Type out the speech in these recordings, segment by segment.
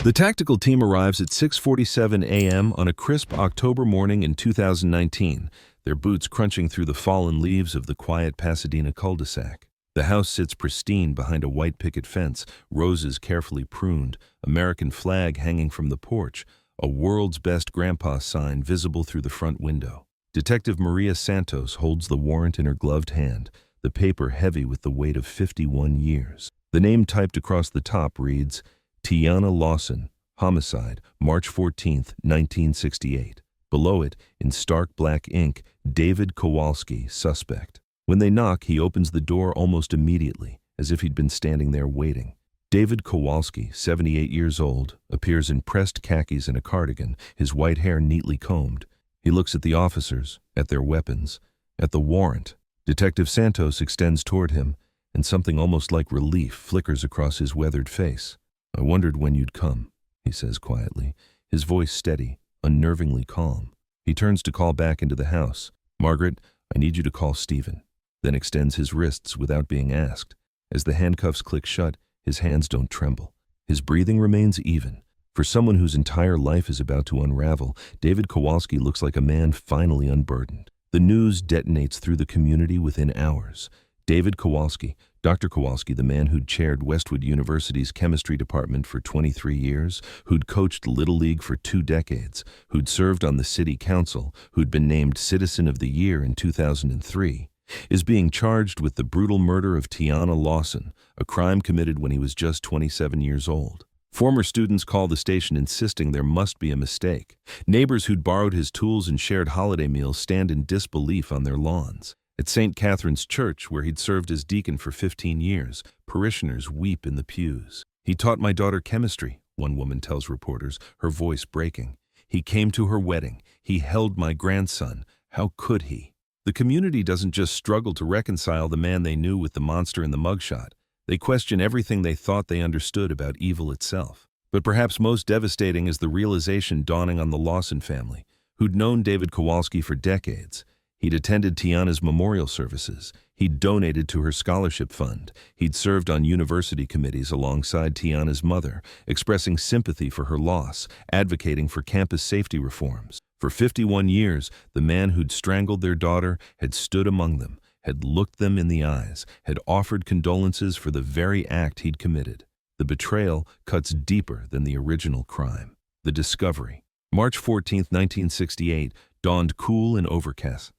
The tactical team arrives at 6:47 a.m. on a crisp October morning in 2019, their boots crunching through the fallen leaves of the quiet Pasadena cul-de-sac. The house sits pristine behind a white picket fence, roses carefully pruned, American flag hanging from the porch, a "World's Best Grandpa" sign visible through the front window. Detective Maria Santos holds the warrant in her gloved hand, the paper heavy with the weight of 51 years. The name typed across the top reads, Tiana Lawson, homicide, March 14, 1968. Below it, in stark black ink, David Kowalski, suspect. When they knock, he opens the door almost immediately, as if he'd been standing there waiting. David Kowalski, 78 years old, appears in pressed khakis and a cardigan, his white hair neatly combed. He looks at the officers, at their weapons, at the warrant. Detective Santos extends toward him, and something almost like relief flickers across his weathered face. "I wondered when you'd come," he says quietly, his voice steady, unnervingly calm. He turns to call back into the house. "Margaret, I need you to call Stephen," then extends his wrists without being asked. As the handcuffs click shut, his hands don't tremble. His breathing remains even. For someone whose entire life is about to unravel, David Kowalski looks like a man finally unburdened. The news detonates through the community within hours. David Kowalski, Dr. Kowalski, the man who'd chaired Westwood University's chemistry department for 23 years, who'd coached Little League for 2 decades, who'd served on the city council, who'd been named Citizen of the Year in 2003, is being charged with the brutal murder of Tiana Lawson, a crime committed when he was just 27 years old. Former students call the station insisting there must be a mistake. Neighbors who'd borrowed his tools and shared holiday meals stand in disbelief on their lawns. At St. Catherine's Church, where he'd served as deacon for 15 years, parishioners weep in the pews. "He taught my daughter chemistry," one woman tells reporters, her voice breaking. "He came to her wedding. He held my grandson. How could he?" The community doesn't just struggle to reconcile the man they knew with the monster in the mugshot. They question everything they thought they understood about evil itself. But perhaps most devastating is the realization dawning on the Lawson family, who'd known David Kowalski for decades. He'd attended Tiana's memorial services. He'd donated to her scholarship fund. He'd served on university committees alongside Tiana's mother, expressing sympathy for her loss, advocating for campus safety reforms. For 51 years, the man who'd strangled their daughter had stood among them, had looked them in the eyes, had offered condolences for the very act he'd committed. The betrayal cuts deeper than the original crime. The discovery. March 14, 1968, dawned cool and overcast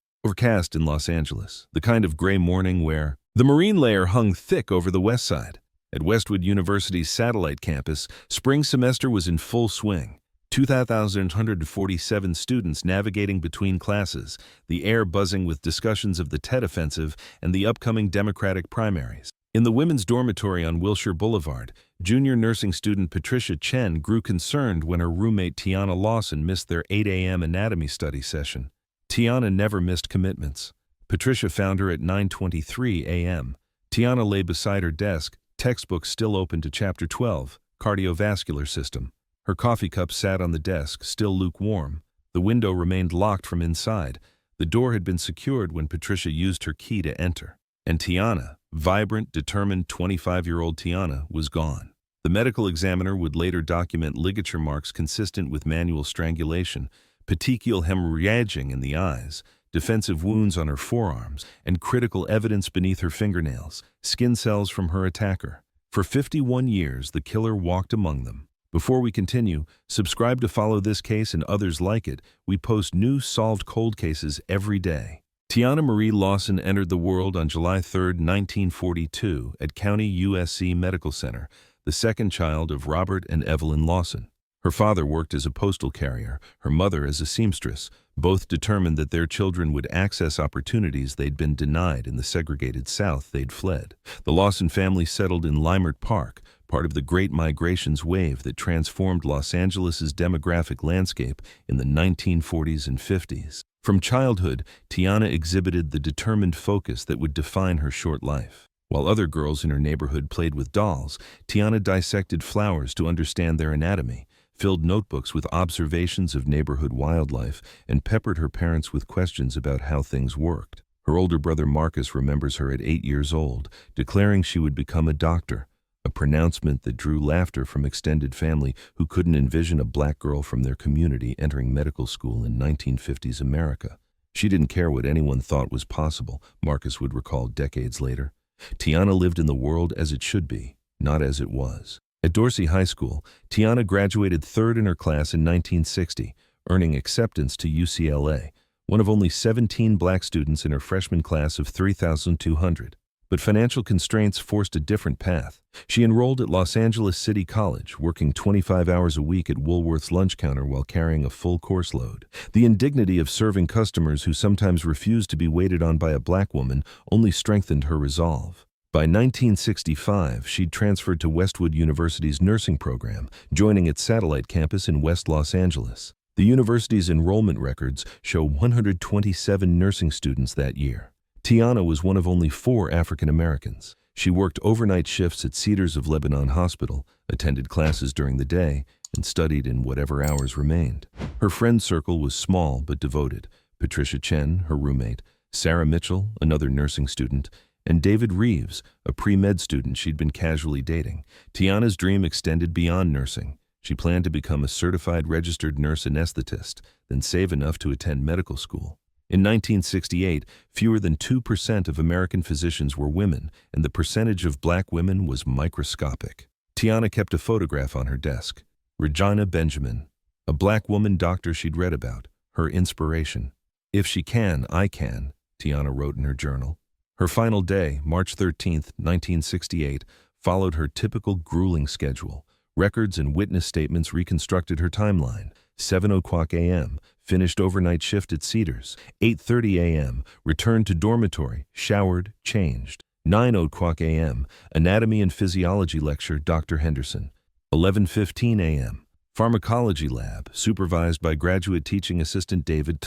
in Los Angeles, the kind of gray morning where the marine layer hung thick over the west side. At Westwood University's satellite campus, spring semester was in full swing. 2,147 students navigating between classes, the air buzzing with discussions of the Tet Offensive and the upcoming Democratic primaries. In the women's dormitory on Wilshire Boulevard, junior nursing student Patricia Chen grew concerned when her roommate Tiana Lawson missed their 8 a.m. anatomy study session. Tiana never missed commitments. Patricia found her at 9:23 a.m. Tiana lay beside her desk, textbook still open to Chapter 12, Cardiovascular System. Her coffee cup sat on the desk, still lukewarm. The window remained locked from inside. The door had been secured when Patricia used her key to enter. And Tiana, vibrant, determined 25-year-old Tiana, was gone. The medical examiner would later document ligature marks consistent with manual strangulation, petechial hemorrhaging in the eyes, defensive wounds on her forearms, and critical evidence beneath her fingernails, skin cells from her attacker. For 51 years, the killer walked among them. Before we continue, subscribe to follow this case and others like it. We post new solved cold cases every day. Tiana Marie Lawson entered the world on July 3, 1942, at County USC Medical Center, the second child of Robert and Evelyn Lawson. Her father worked as a postal carrier, her mother as a seamstress, both determined that their children would access opportunities they'd been denied in the segregated South they'd fled. The Lawson family settled in Leimert Park, part of the Great Migrations wave that transformed Los Angeles' demographic landscape in the 1940s and 50s. From childhood, Tiana exhibited the determined focus that would define her short life. While other girls in her neighborhood played with dolls, Tiana dissected flowers to understand their anatomy, filled notebooks with observations of neighborhood wildlife, and peppered her parents with questions about how things worked. Her older brother Marcus remembers her at 8 years old, declaring she would become a doctor, a pronouncement that drew laughter from extended family who couldn't envision a black girl from their community entering medical school in 1950s America. She didn't care what anyone thought was possible, Marcus would recall decades later. Tiana lived in the world as it should be, not as it was. At Dorsey High School, Tiana graduated third in her class in 1960, earning acceptance to UCLA, one of only 17 black students in her freshman class of 3,200. But financial constraints forced a different path. She enrolled at Los Angeles City College, working 25 hours a week at Woolworth's lunch counter while carrying a full course load. The indignity of serving customers who sometimes refused to be waited on by a black woman only strengthened her resolve. By 1965, she'd transferred to Westwood University's nursing program, joining its satellite campus in West Los Angeles. The university's enrollment records show 127 nursing students that year. Tiana was one of only 4 African Americans. She worked overnight shifts at Cedars of Lebanon Hospital, attended classes during the day, and studied in whatever hours remained. Her friend circle was small but devoted. Patricia Chen, her roommate, Sarah Mitchell, another nursing student, and David Reeves, a pre-med student she'd been casually dating. Tiana's dream extended beyond nursing. She planned to become a certified registered nurse anesthetist, then save enough to attend medical school. In 1968, fewer than 2% of American physicians were women, and the percentage of black women was microscopic. Tiana kept a photograph on her desk. Regina Benjamin, a black woman doctor she'd read about, her inspiration. "If she can, I can," Tiana wrote in her journal. Her final day, March 13, 1968, followed her typical grueling schedule. Records and witness statements reconstructed her timeline. 7:00 a.m., finished overnight shift at Cedars. 8:30 a.m., returned to dormitory, showered, changed. 9:00 a.m., anatomy and physiology lecture, Dr. Henderson. 11:15 a.m., pharmacology lab, supervised by graduate teaching assistant David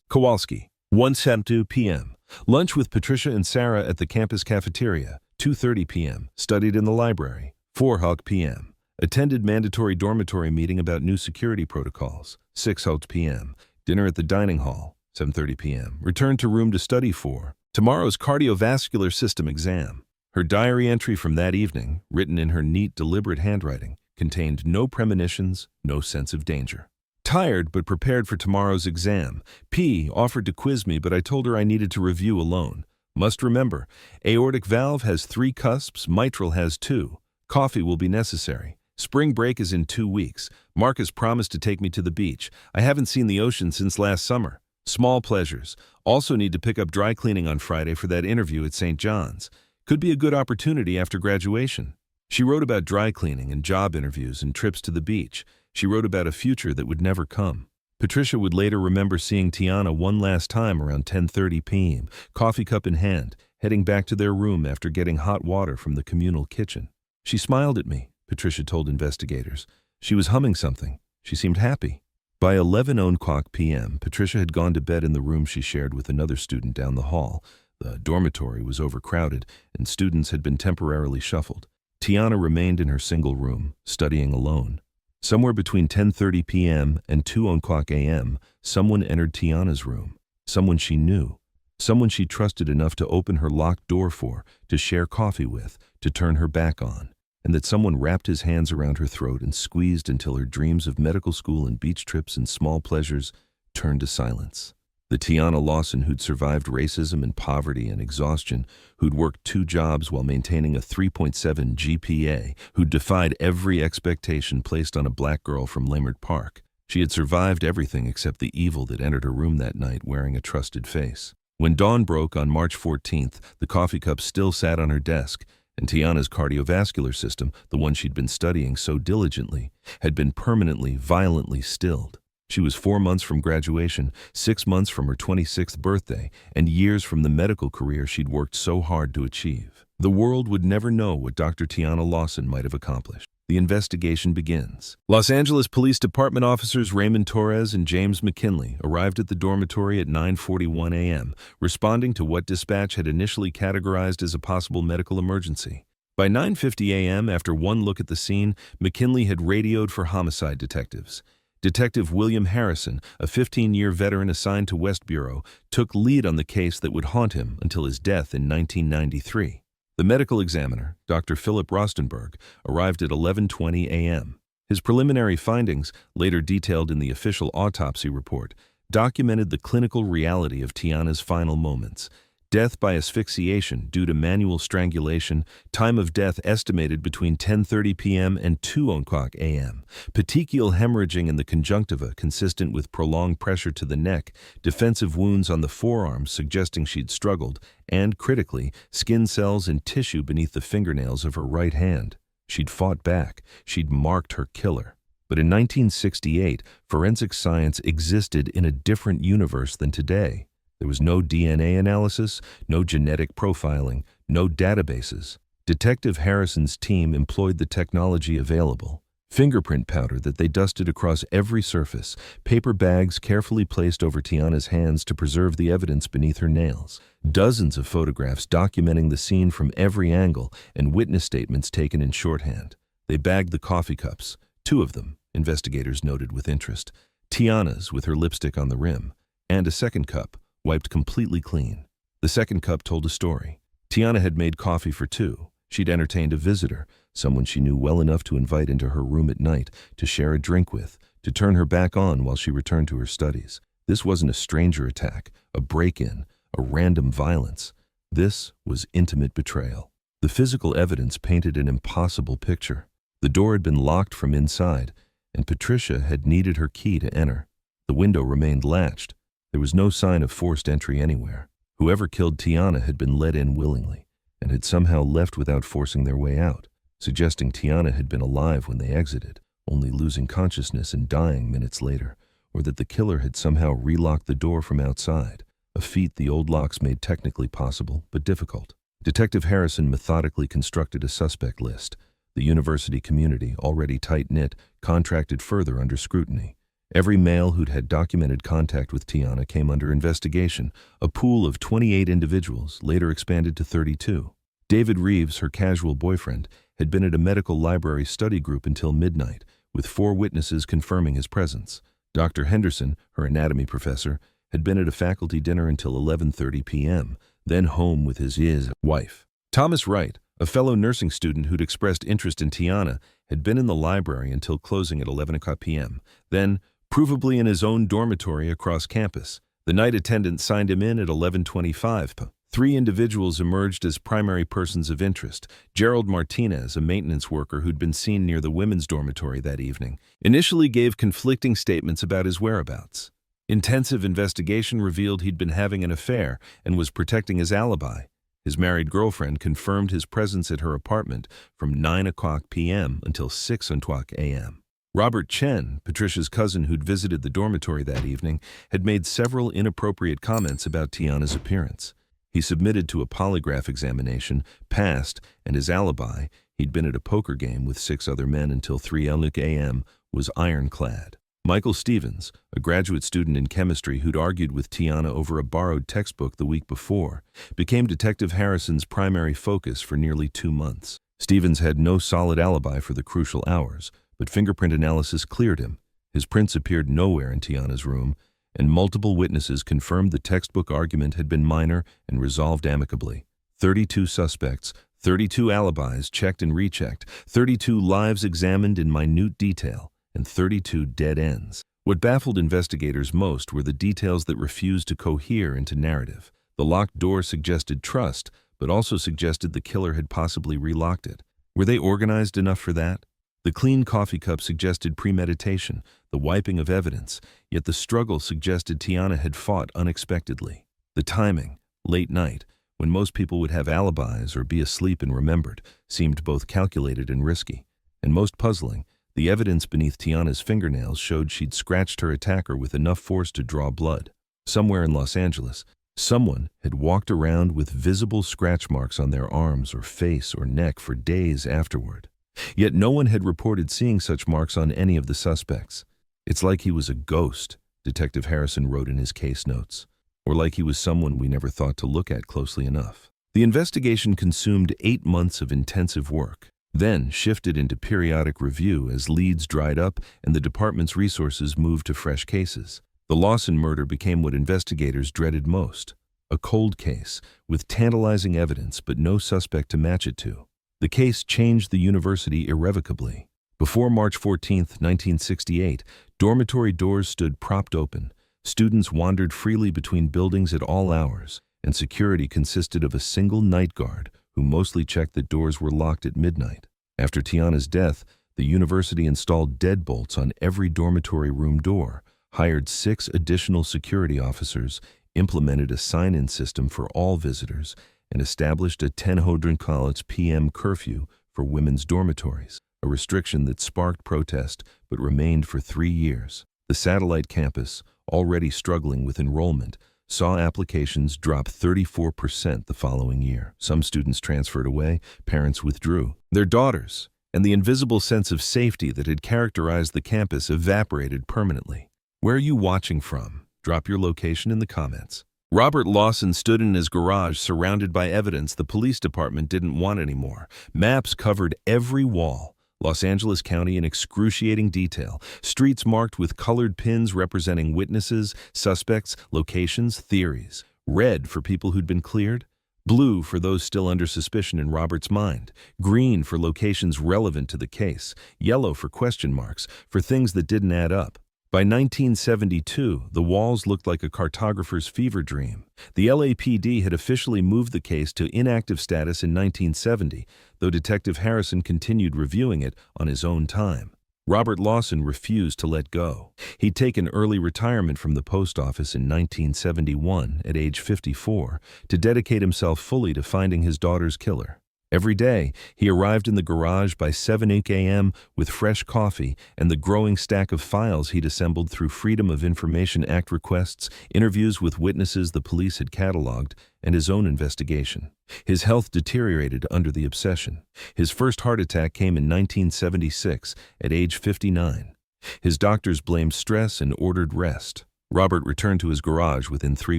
Kowalski. 1:02 p.m., lunch with Patricia and Sarah at the campus cafeteria. 2:30 p.m., studied in the library. 4:00 p.m., attended mandatory dormitory meeting about new security protocols. 6:00 p.m., dinner at the dining hall. 7:30 p.m., returned to room to study for tomorrow's cardiovascular system exam. Her diary entry from that evening, written in her neat, deliberate handwriting, contained no premonitions, no sense of danger. Tired but prepared for tomorrow's exam. P offered to quiz me, but I told her I needed to review alone. Must remember, aortic valve has 3 cusps, mitral has 2. Coffee will be necessary. Spring break is in 2 weeks. Marcus promised to take me to the beach. I haven't seen the ocean since last summer. Small pleasures. Also need to pick up dry cleaning on Friday for that interview at St. John's. Could be a good opportunity after graduation. She wrote about dry cleaning and job interviews and trips to the beach. She wrote about a future that would never come. Patricia would later remember seeing Tiana one last time around 10:30 p.m., coffee cup in hand, heading back to their room after getting hot water from the communal kitchen. She smiled at me, Patricia told investigators. She was humming something. She seemed happy. By 11:00 p.m., Patricia had gone to bed in the room she shared with another student down the hall. The dormitory was overcrowded, and students had been temporarily shuffled. Tiana remained in her single room, studying alone. Somewhere between 10:30 p.m. and 2:00 a.m., someone entered Tiana's room. Someone she knew. Someone she trusted enough to open her locked door for, to share coffee with, to turn her back on. And that someone wrapped his hands around her throat and squeezed until her dreams of medical school and beach trips and small pleasures turned to silence. The Tiana Lawson who'd survived racism and poverty and exhaustion, who'd worked 2 jobs while maintaining a 3.7 GPA, who'd defied every expectation placed on a black girl from Leimert Park. She had survived everything except the evil that entered her room that night wearing a trusted face. When dawn broke on March 14th, the coffee cup still sat on her desk, and Tiana's cardiovascular system, the one she'd been studying so diligently, had been permanently, violently stilled. She was 4 months from graduation, 6 months from her 26th birthday, and years from the medical career she'd worked so hard to achieve. The world would never know what Dr. Tiana Lawson might have accomplished. The investigation begins. Los Angeles Police Department officers Raymond Torres and James McKinley arrived at the dormitory at 9:41 a.m., responding to what dispatch had initially categorized as a possible medical emergency. By 9:50 a.m., after one look at the scene, McKinley had radioed for homicide detectives. Detective William Harrison, a 15-year veteran assigned to West Bureau, took lead on the case that would haunt him until his death in 1993. The medical examiner, Dr. Philip Rostenberg, arrived at 11:20 a.m. His preliminary findings, later detailed in the official autopsy report, documented the clinical reality of Tiana's final moments. Death by asphyxiation due to manual strangulation, time of death estimated between 10:30 p.m. and 2:00 a.m. Petechial hemorrhaging in the conjunctiva consistent with prolonged pressure to the neck, defensive wounds on the forearms suggesting she'd struggled, and, critically, skin cells and tissue beneath the fingernails of her right hand. She'd fought back. She'd marked her killer. But in 1968, forensic science existed in a different universe than today. There was no DNA analysis, no genetic profiling, no databases. Detective Harrison's team employed the technology available. Fingerprint powder that they dusted across every surface, paper bags carefully placed over Tiana's hands to preserve the evidence beneath her nails, dozens of photographs documenting the scene from every angle, and witness statements taken in shorthand. They bagged the coffee cups, 2 of them, investigators noted with interest, Tiana's with her lipstick on the rim, and a second cup, wiped completely clean. The second cup told a story. Tiana had made coffee for 2. She'd entertained a visitor, someone she knew well enough to invite into her room at night, to share a drink with, to turn her back on while she returned to her studies. This wasn't a stranger attack, a break-in, a random violence. This was intimate betrayal. The physical evidence painted an impossible picture. The door had been locked from inside, and Patricia had needed her key to enter. The window remained latched. There was no sign of forced entry anywhere. Whoever killed Tiana had been let in willingly, and had somehow left without forcing their way out, suggesting Tiana had been alive when they exited, only losing consciousness and dying minutes later, or that the killer had somehow relocked the door from outside, a feat the old locks made technically possible but difficult. Detective Harrison methodically constructed a suspect list. The university community, already tight-knit, contracted further under scrutiny. Every male who'd had documented contact with Tiana came under investigation, a pool of 28 individuals, later expanded to 32. David Reeves, her casual boyfriend, had been at a medical library study group until midnight, with 4 witnesses confirming his presence. Dr. Henderson, her anatomy professor, had been at a faculty dinner until 11:30 p.m., then home with his wife. Thomas Wright, a fellow nursing student who'd expressed interest in Tiana, had been in the library until closing at 11:00 p.m., then, provably in his own dormitory across campus. The night attendant signed him in at 11:25 p.m. 3 individuals emerged as primary persons of interest. Gerald Martinez, a maintenance worker who'd been seen near the women's dormitory that evening, initially gave conflicting statements about his whereabouts. Intensive investigation revealed he'd been having an affair and was protecting his alibi. His married girlfriend confirmed his presence at her apartment from 9:00 p.m. until 6:00 a.m. Robert Chen, Patricia's cousin who'd visited the dormitory that evening, had made several inappropriate comments about Tiana's appearance. He submitted to a polygraph examination, passed, and his alibi, he'd been at a poker game with 6 other men until 3:00 a.m., was ironclad. Michael Stevens, a graduate student in chemistry who'd argued with Tiana over a borrowed textbook the week before, became Detective Harrison's primary focus for nearly 2 months. Stevens had no solid alibi for the crucial hours, but fingerprint analysis cleared him. His prints appeared nowhere in Tiana's room, and multiple witnesses confirmed the textbook argument had been minor and resolved amicably. 32 suspects, 32 alibis checked and rechecked, 32 lives examined in minute detail, and 32 dead ends. What baffled investigators most were the details that refused to cohere into narrative. The locked door suggested trust, but also suggested the killer had possibly relocked it. Were they organized enough for that? The clean coffee cup suggested premeditation, the wiping of evidence, yet the struggle suggested Tiana had fought unexpectedly. The timing, late night, when most people would have alibis or be asleep and remembered, seemed both calculated and risky. And most puzzling, the evidence beneath Tiana's fingernails showed she'd scratched her attacker with enough force to draw blood. Somewhere in Los Angeles, someone had walked around with visible scratch marks on their arms or face or neck for days afterward. Yet no one had reported seeing such marks on any of the suspects. It's like he was a ghost, Detective Harrison wrote in his case notes, or like he was someone we never thought to look at closely enough. The investigation consumed 8 months of intensive work, then shifted into periodic review as leads dried up and the department's resources moved to fresh cases. The Lawson murder became what investigators dreaded most, a cold case, with tantalizing evidence but no suspect to match it to. The case changed the university irrevocably. Before March 14, 1968, dormitory doors stood propped open. Students wandered freely between buildings at all hours, and security consisted of a single night guard who mostly checked that doors were locked at midnight. After Tiana's death, the university installed deadbolts on every dormitory room door, hired 6 additional security officers, implemented a sign-in system for all visitors, and established a 10:00 p.m. curfew for women's dormitories, a restriction that sparked protest but remained for 3 years. The satellite campus, already struggling with enrollment, saw applications drop 34% the following year. Some students transferred away, parents withdrew. Their daughters, and the invisible sense of safety that had characterized the campus evaporated permanently. Where are you watching from? Drop your location in the comments. Robert Lawson stood in his garage surrounded by evidence the police department didn't want anymore. Maps covered every wall. Los Angeles County in excruciating detail. Streets marked with colored pins representing witnesses, suspects, locations, theories. Red for people who'd been cleared. Blue for those still under suspicion in Robert's mind. Green for locations relevant to the case. Yellow for question marks, for things that didn't add up. By 1972, the walls looked like a cartographer's fever dream. The LAPD had officially moved the case to inactive status in 1970, though Detective Harrison continued reviewing it on his own time. Robert Lawson refused to let go. He'd taken early retirement from the post office in 1971 at age 54 to dedicate himself fully to finding his daughter's killer. Every day, he arrived in the garage by 7 a.m. with fresh coffee and the growing stack of files he'd assembled through Freedom of Information Act requests, interviews with witnesses the police had cataloged, and his own investigation. His health deteriorated under the obsession. His first heart attack came in 1976 at age 59. His doctors blamed stress and ordered rest. Robert returned to his garage within 3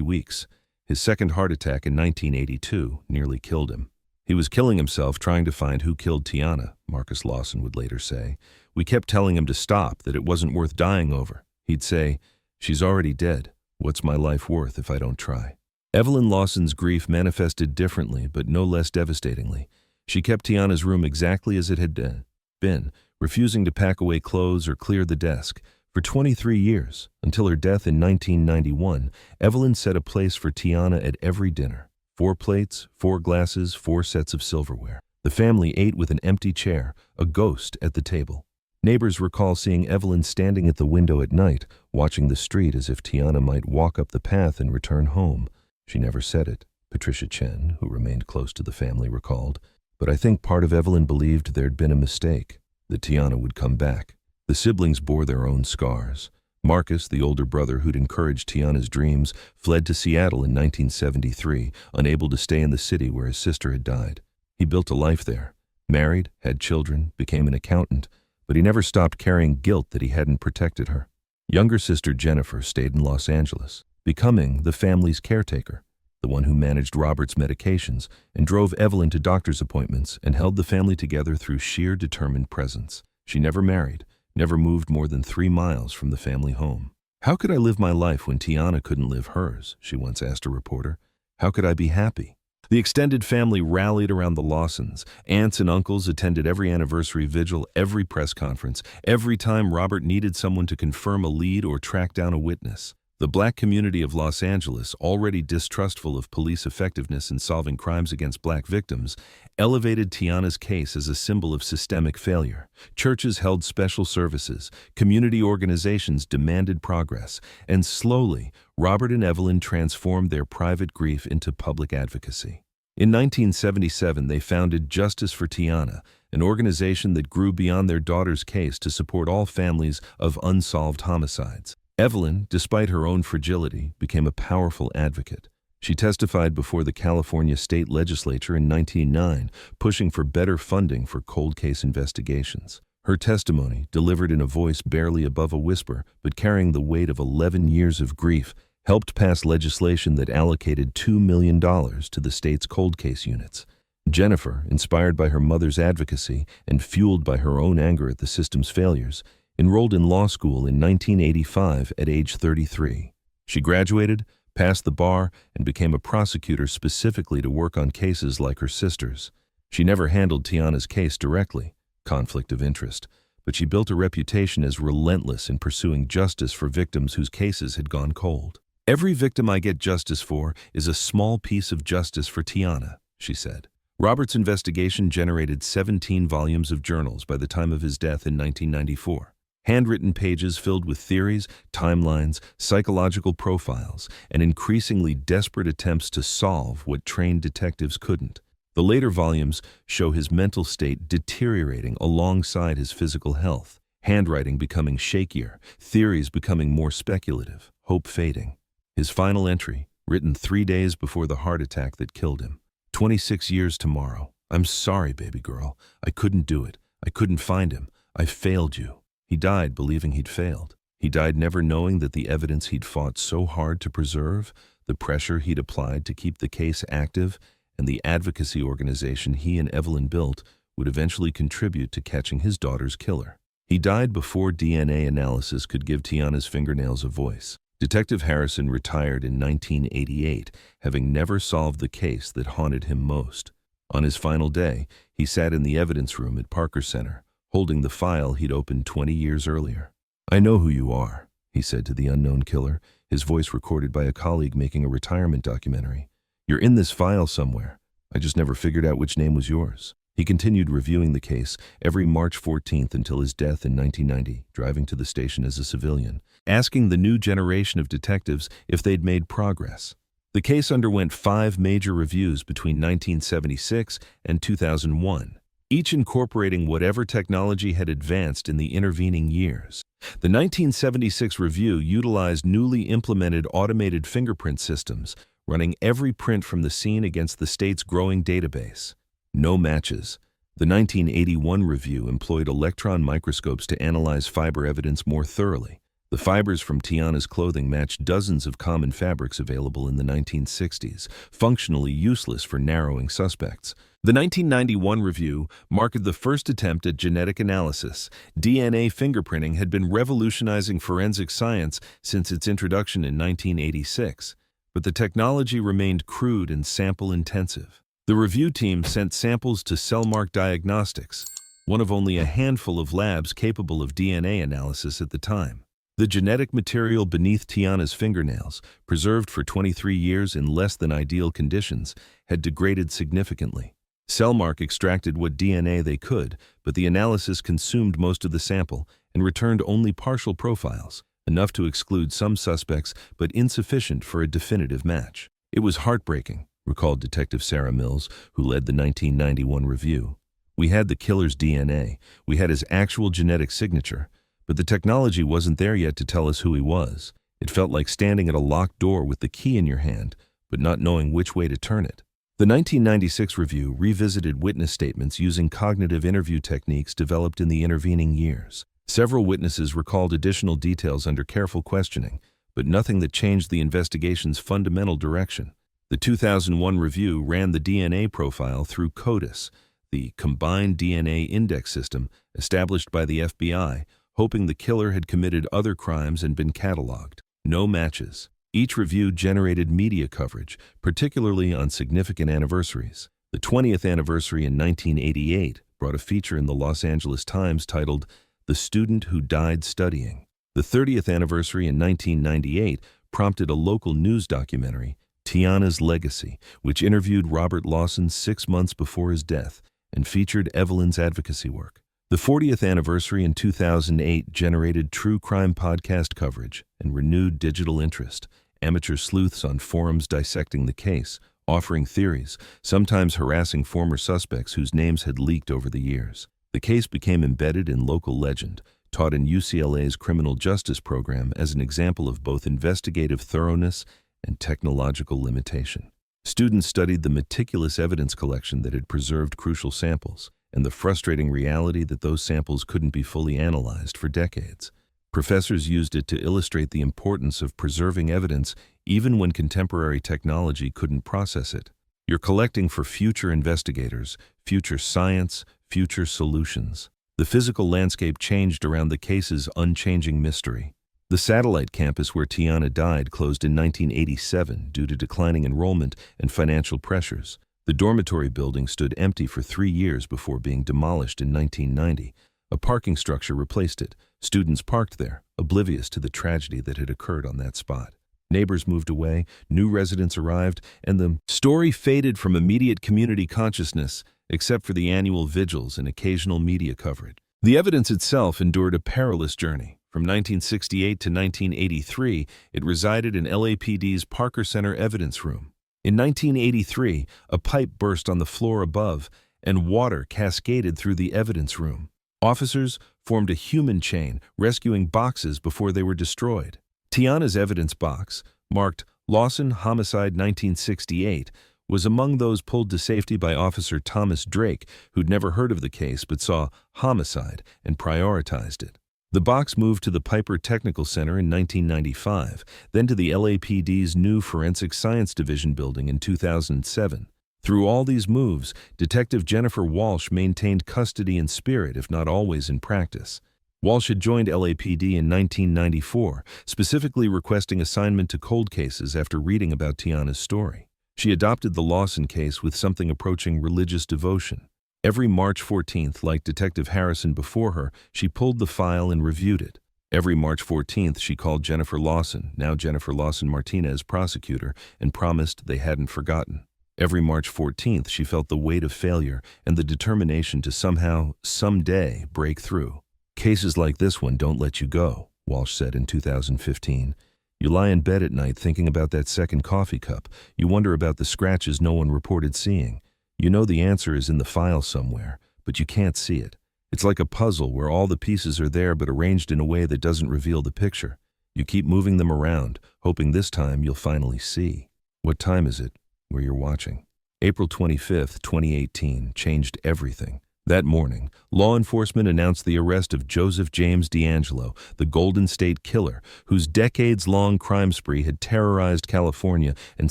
weeks. His second heart attack in 1982 nearly killed him. He was killing himself trying to find who killed Tiana, Marcus Lawson would later say. We kept telling him to stop, that it wasn't worth dying over. He'd say, "She's already dead. What's my life worth if I don't try?" Evelyn Lawson's grief manifested differently, but no less devastatingly. She kept Tiana's room exactly as it had been, refusing to pack away clothes or clear the desk. For 23 years, until her death in 1991, Evelyn set a place for Tiana at every dinner. 4 plates, 4 glasses, 4 sets of silverware. The family ate with an empty chair, a ghost at the table. Neighbors recall seeing Evelyn standing at the window at night, watching the street as if Tiana might walk up the path and return home. She never said it, Patricia Chen, who remained close to the family, recalled. But I think part of Evelyn believed there'd been a mistake, that Tiana would come back. The siblings bore their own scars. Marcus, the older brother who'd encouraged Tiana's dreams, fled to Seattle in 1973, unable to stay in the city where his sister had died. He built a life there, married, had children, became an accountant, but he never stopped carrying guilt that he hadn't protected her. Younger sister Jennifer stayed in Los Angeles, becoming the family's caretaker, the one who managed Robert's medications and drove Evelyn to doctor's appointments and held the family together through sheer determined presence. She never married, never moved more than 3 miles from the family home. "How could I live my life when Tiana couldn't live hers?" she once asked a reporter. "How could I be happy?" The extended family rallied around the Lawsons. Aunts and uncles attended every anniversary vigil, every press conference, every time Robert needed someone to confirm a lead or track down a witness. The black community of Los Angeles, already distrustful of police effectiveness in solving crimes against black victims, elevated Tiana's case as a symbol of systemic failure. Churches held special services, community organizations demanded progress, and slowly, Robert and Evelyn transformed their private grief into public advocacy. In 1977, they founded Justice for Tiana, an organization that grew beyond their daughter's case to support all families of unsolved homicides. Evelyn, despite her own fragility, became a powerful advocate. She testified before the California State Legislature in 1909, pushing for better funding for cold case investigations. Her testimony, delivered in a voice barely above a whisper, but carrying the weight of 11 years of grief, helped pass legislation that allocated $2 million to the state's cold case units. Jennifer, inspired by her mother's advocacy and fueled by her own anger at the system's failures, enrolled in law school in 1985 at age 33. She graduated, passed the bar, and became a prosecutor specifically to work on cases like her sister's. She never handled Tiana's case directly, conflict of interest, but she built a reputation as relentless in pursuing justice for victims whose cases had gone cold. "Every victim I get justice for is a small piece of justice for Tiana," she said. Robert's investigation generated 17 volumes of journals by the time of his death in 1994. Handwritten pages filled with theories, timelines, psychological profiles, and increasingly desperate attempts to solve what trained detectives couldn't. The later volumes show his mental state deteriorating alongside his physical health, handwriting becoming shakier, theories becoming more speculative, hope fading. His final entry, written 3 days before the heart attack that killed him. 26 years tomorrow. I'm sorry, baby girl. I couldn't do it. I couldn't find him. I failed you. He died believing he'd failed. He died never knowing that the evidence he'd fought so hard to preserve, the pressure he'd applied to keep the case active, and the advocacy organization he and Evelyn built would eventually contribute to catching his daughter's killer. He died before DNA analysis could give Tiana's fingernails a voice. Detective Harrison retired in 1988, having never solved the case that haunted him most. On his final day, he sat in the evidence room at Parker Center, holding the file he'd opened 20 years earlier. "I know who you are," he said to the unknown killer, his voice recorded by a colleague making a retirement documentary. "You're in this file somewhere. I just never figured out which name was yours." He continued reviewing the case every March 14th until his death in 1990, driving to the station as a civilian, asking the new generation of detectives if they'd made progress. The case underwent 5 major reviews between 1976 and 2001, each incorporating whatever technology had advanced in the intervening years. The 1976 review utilized newly implemented automated fingerprint systems, running every print from the scene against the state's growing database. No matches. The 1981 review employed electron microscopes to analyze fiber evidence more thoroughly. The fibers from Tiana's clothing matched dozens of common fabrics available in the 1960s, functionally useless for narrowing suspects. The 1991 review marked the first attempt at genetic analysis. DNA fingerprinting had been revolutionizing forensic science since its introduction in 1986, but the technology remained crude and sample-intensive. The review team sent samples to Cellmark Diagnostics, one of only a handful of labs capable of DNA analysis at the time. The genetic material beneath Tiana's fingernails, preserved for 23 years in less than ideal conditions, had degraded significantly. Cellmark extracted what DNA they could, but the analysis consumed most of the sample and returned only partial profiles, enough to exclude some suspects but insufficient for a definitive match. "It was heartbreaking," recalled Detective Sarah Mills, who led the 1991 review. "We had the killer's DNA, we had his actual genetic signature, but the technology wasn't there yet to tell us who he was. It felt like standing at a locked door with the key in your hand, but not knowing which way to turn it." The 1996 review revisited witness statements using cognitive interview techniques developed in the intervening years. Several witnesses recalled additional details under careful questioning, but nothing that changed the investigation's fundamental direction. The 2001 review ran the DNA profile through CODIS, the Combined DNA Index System established by the FBI, hoping the killer had committed other crimes and been cataloged. No matches. Each review generated media coverage, particularly on significant anniversaries. The 20th anniversary in 1988 brought a feature in the Los Angeles Times titled "The Student Who Died Studying." The 30th anniversary in 1998 prompted a local news documentary, Tiana's Legacy, which interviewed Robert Lawson 6 months before his death and featured Evelyn's advocacy work. The 40th anniversary in 2008 generated true crime podcast coverage and renewed digital interest, amateur sleuths on forums dissecting the case, offering theories, sometimes harassing former suspects whose names had leaked over the years. The case became embedded in local legend, taught in UCLA's criminal justice program as an example of both investigative thoroughness and technological limitation. Students studied the meticulous evidence collection that had preserved crucial samples, and the frustrating reality that those samples couldn't be fully analyzed for decades. Professors used it to illustrate the importance of preserving evidence even when contemporary technology couldn't process it. You're collecting for future investigators, future science, future solutions. The physical landscape changed around the case's unchanging mystery. The satellite campus where Tiana died closed in 1987 due to declining enrollment and financial pressures. The dormitory building stood empty for 3 years before being demolished in 1990. A parking structure replaced it. Students parked there, oblivious to the tragedy that had occurred on that spot. Neighbors moved away, new residents arrived, and the story faded from immediate community consciousness, except for the annual vigils and occasional media coverage. The evidence itself endured a perilous journey. From 1968 to 1983, it resided in LAPD's Parker Center evidence room. In 1983, a pipe burst on the floor above, and water cascaded through the evidence room. Officers formed a human chain, rescuing boxes before they were destroyed. Tiana's evidence box, marked Lawson Homicide 1968, was among those pulled to safety by Officer Thomas Drake, who'd never heard of the case but saw homicide and prioritized it. The box moved to the Piper Technical Center in 1995, then to the LAPD's new Forensic Science Division building in 2007. Through all these moves, Detective Jennifer Walsh maintained custody in spirit, if not always in practice. Walsh had joined LAPD in 1994, specifically requesting assignment to cold cases after reading about Tiana's story. She adopted the Lawson case with something approaching religious devotion. Every March 14th, like Detective Harrison before her, she pulled the file and reviewed it. Every March 14th, she called Jennifer Lawson, now Jennifer Lawson Martinez, prosecutor, and promised they hadn't forgotten. Every March 14th, she felt the weight of failure and the determination to somehow, someday, break through. "Cases like this one don't let you go," Walsh said in 2015. "You lie in bed at night thinking about that second coffee cup. You wonder about the scratches no one reported seeing. You know the answer is in the file somewhere, but you can't see it. It's like a puzzle where all the pieces are there but arranged in a way that doesn't reveal the picture. You keep moving them around, hoping this time you'll finally see." What time is it where you're watching? April 25, 2018 changed everything. That morning, law enforcement announced the arrest of Joseph James DeAngelo, the Golden State Killer, whose decades-long crime spree had terrorized California and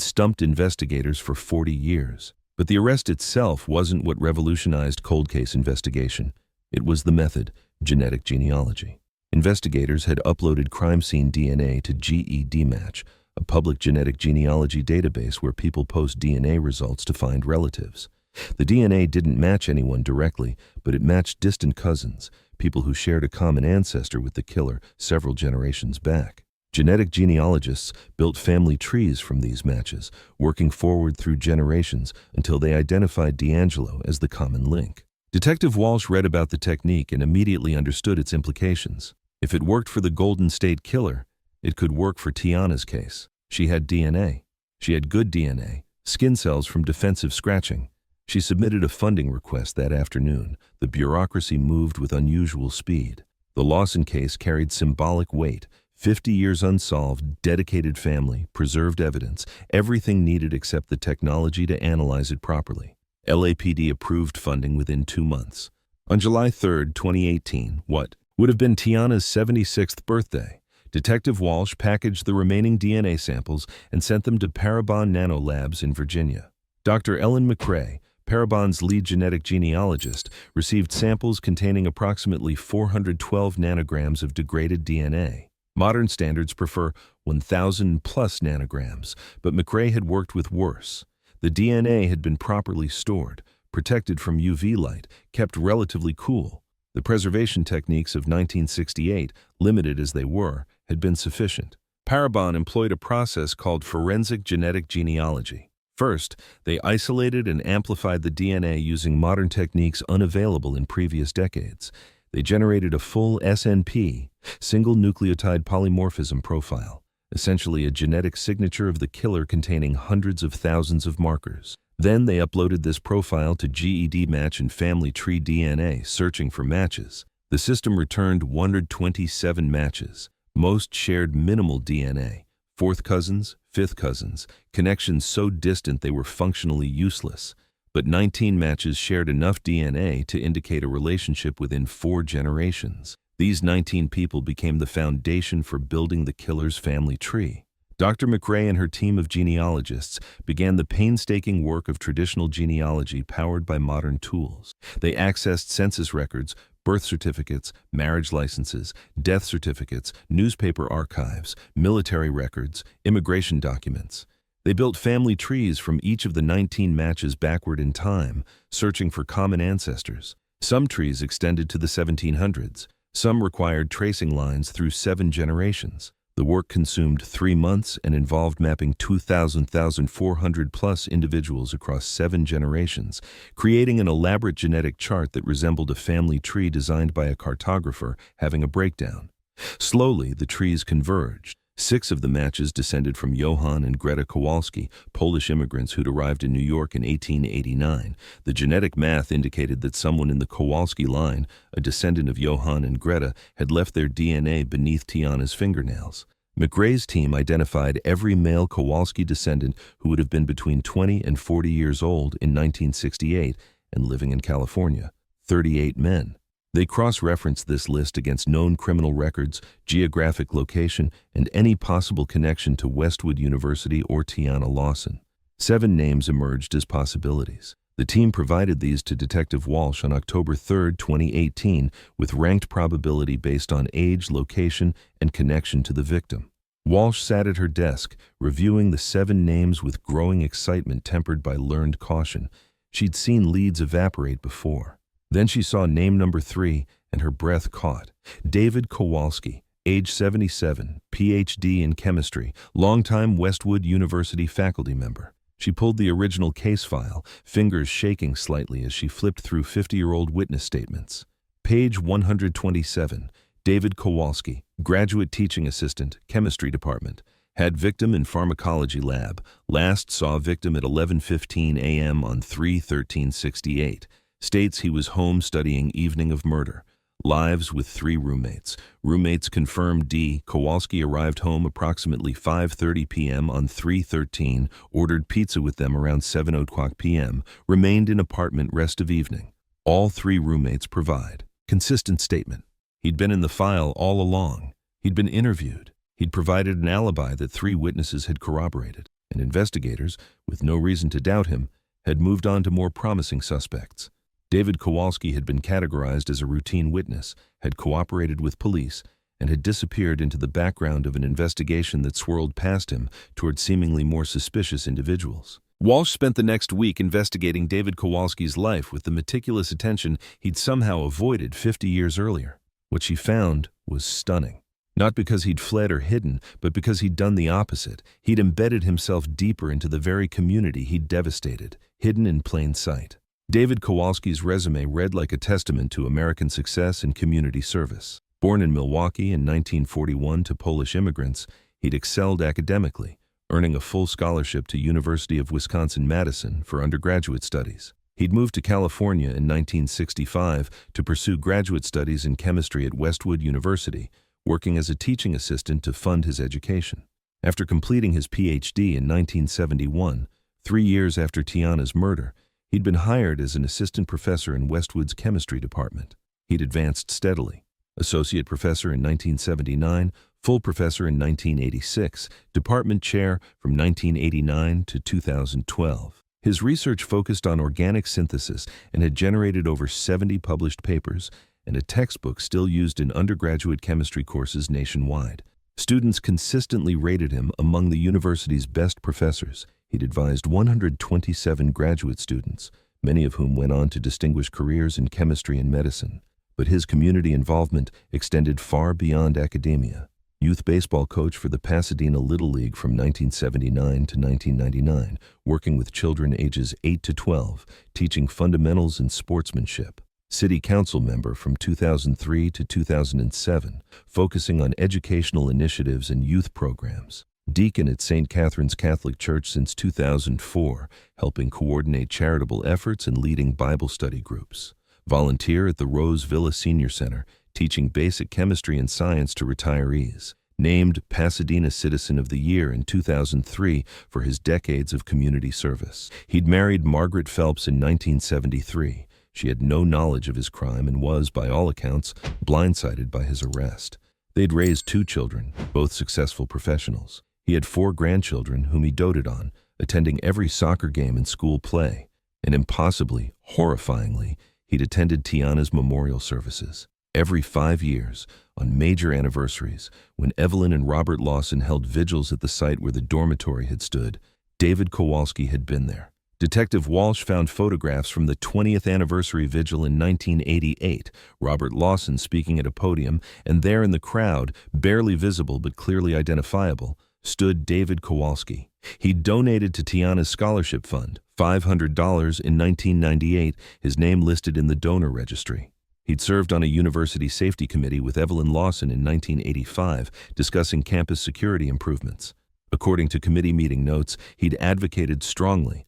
stumped investigators for 40 years. But the arrest itself wasn't what revolutionized cold case investigation. It was the method, genetic genealogy. Investigators had uploaded crime scene DNA to GEDmatch, a public genetic genealogy database where people post DNA results to find relatives. The DNA didn't match anyone directly, but it matched distant cousins, people who shared a common ancestor with the killer several generations back. Genetic genealogists built family trees from these matches, working forward through generations until they identified DeAngelo as the common link. Detective Walsh read about the technique and immediately understood its implications. If it worked for the Golden State Killer, it could work for Tiana's case. She had DNA. She had good DNA, skin cells from defensive scratching. She submitted a funding request that afternoon. The bureaucracy moved with unusual speed. The Lawson case carried symbolic weight. 50 years unsolved, dedicated family, preserved evidence, everything needed except the technology to analyze it properly. LAPD approved funding within 2 months. On July 3, 2018, what would have been Tiana's 76th birthday, Detective Walsh packaged the remaining DNA samples and sent them to Parabon Nanolabs in Virginia. Dr. Ellen McRae, Parabon's lead genetic genealogist, received samples containing approximately 412 nanograms of degraded DNA. Modern standards prefer 1,000 plus nanograms, but McRae had worked with worse. The DNA had been properly stored, protected from UV light, kept relatively cool. The preservation techniques of 1968, limited as they were, had been sufficient. Parabon employed a process called forensic genetic genealogy. First, they isolated and amplified the DNA using modern techniques unavailable in previous decades. They generated a full SNP, single nucleotide polymorphism profile, essentially a genetic signature of the killer containing hundreds of thousands of markers. Then they uploaded this profile to GEDmatch and Family Tree DNA, searching for matches. The system returned 127 matches. Most shared minimal DNA, fourth cousins, fifth cousins, connections so distant they were functionally useless. But 19 matches shared enough DNA to indicate a relationship within 4 generations. These 19 people became the foundation for building the killer's family tree. Dr. McRae and her team of genealogists began the painstaking work of traditional genealogy powered by modern tools. They accessed census records, birth certificates, marriage licenses, death certificates, newspaper archives, military records, immigration documents. They built family trees from each of the 19 matches backward in time, searching for common ancestors. Some trees extended to the 1700s. Some required tracing lines through 7 generations. The work consumed 3 months and involved mapping 2,400 plus individuals across 7 generations, creating an elaborate genetic chart that resembled a family tree designed by a cartographer having a breakdown. Slowly, the trees converged. 6 of the matches descended from Johann and Greta Kowalski, Polish immigrants who'd arrived in New York in 1889. The genetic math indicated that someone in the Kowalski line, a descendant of Johann and Greta, had left their DNA beneath Tiana's fingernails. McRae's team identified every male Kowalski descendant who would have been between 20 and 40 years old in 1968 and living in California, 38 men. They cross-referenced this list against known criminal records, geographic location, and any possible connection to Westwood University or Tiana Lawson. 7 names emerged as possibilities. The team provided these to Detective Walsh on October 3, 2018, with ranked probability based on age, location, and connection to the victim. Walsh sat at her desk, reviewing the 7 names with growing excitement tempered by learned caution. She'd seen leads evaporate before. Then she saw name number 3, and her breath caught. David Kowalski, age 77, Ph.D. in chemistry, longtime Westwood University faculty member. She pulled the original case file, fingers shaking slightly as she flipped through 50-year-old witness statements. Page 127, David Kowalski, graduate teaching assistant, chemistry department. Had victim in pharmacology lab. Last saw victim at 11:15 a.m. on 3/13/68. States he was home studying evening of murder. Lives with 3 roommates. Roommates confirmed D. Kowalski arrived home approximately 5:30 p.m. on 3/13, ordered pizza with them around 7:00 p.m., remained in apartment rest of evening. All 3 roommates provide. Consistent statement. He'd been in the file all along. He'd been interviewed. He'd provided an alibi that 3 witnesses had corroborated, and investigators, with no reason to doubt him, had moved on to more promising suspects. David Kowalski had been categorized as a routine witness, had cooperated with police, and had disappeared into the background of an investigation that swirled past him toward seemingly more suspicious individuals. Walsh spent the next week investigating David Kowalski's life with the meticulous attention he'd somehow avoided 50 years earlier. What she found was stunning. Not because he'd fled or hidden, but because he'd done the opposite. He'd embedded himself deeper into the very community he'd devastated, hidden in plain sight. David Kowalski's resume read like a testament to American success and community service. Born in Milwaukee in 1941 to Polish immigrants, he'd excelled academically, earning a full scholarship to University of Wisconsin-Madison for undergraduate studies. He'd moved to California in 1965 to pursue graduate studies in chemistry at Westwood University, working as a teaching assistant to fund his education. After completing his Ph.D. in 1971, 3 years after Tiana's murder, he'd been hired as an assistant professor in Westwood's chemistry department. He'd advanced steadily. Associate professor in 1979, full professor in 1986, department chair from 1989 to 2012. His research focused on organic synthesis and had generated over 70 published papers and a textbook still used in undergraduate chemistry courses nationwide. Students consistently rated him among the university's best professors. He'd advised 127 graduate students, many of whom went on to distinguish careers in chemistry and medicine. But his community involvement extended far beyond academia. Youth baseball coach for the Pasadena Little League from 1979 to 1999, working with children ages 8 to 12, teaching fundamentals in sportsmanship. City council member from 2003 to 2007, focusing on educational initiatives and youth programs. Deacon at St. Catherine's Catholic Church since 2004, helping coordinate charitable efforts and leading Bible study groups. Volunteer at the Rose Villa Senior Center, teaching basic chemistry and science to retirees. Named Pasadena Citizen of the Year in 2003 for his decades of community service. He'd married Margaret Phelps in 1973. She had no knowledge of his crime and was, by all accounts, blindsided by his arrest. They'd raised 2 children, both successful professionals. He had 4 grandchildren whom he doted on, attending every soccer game and school play, and impossibly, horrifyingly, he'd attended Tiana's memorial services. Every 5 years, on major anniversaries, when Evelyn and Robert Lawson held vigils at the site where the dormitory had stood, David Kowalski had been there. Detective Walsh found photographs from the 20th anniversary vigil in 1988, Robert Lawson speaking at a podium, and there in the crowd, barely visible but clearly identifiable, stood David Kowalski. He donated to Tiana's scholarship fund, $500 in 1998, his name listed in the donor registry. He'd served on a university safety committee with Evelyn Lawson in 1985, discussing campus security improvements. According to committee meeting notes, he'd advocated strongly